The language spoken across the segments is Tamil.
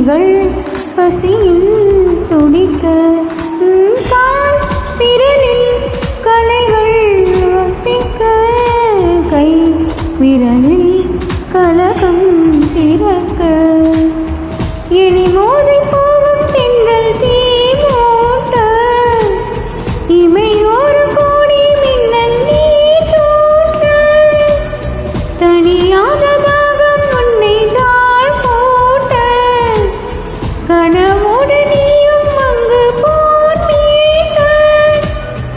கைகள் பசியில் துடிக்க கால் விரலில் கலைகள் வசிக்க கை விரலில் கலகம் திறக்க இனி மோதி போகும் திங்கள் தீ மூட்ட இமையோரு கோடி மின்னல் நீர் தூற்ற தனியாத தாகம் உன்னை தாழ் போட்ட கனவோடு நீயும் அங்கு போர் மீட்ட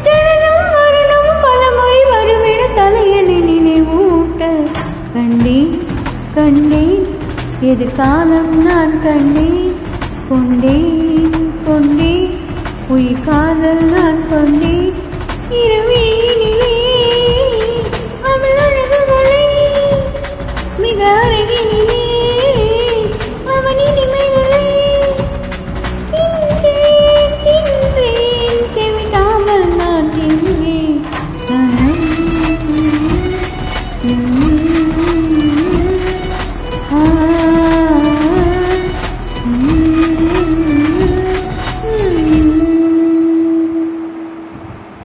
ஜனனம் மரணம் பலமுறை வருமென தலையணி நினைவூட்ட கண்டேன் கண்டேன் எதிர்காலம் நான் கண்டேன் கொண்டேன் கொண்டேன் உயிர் காதல் நான் கொண்டேன்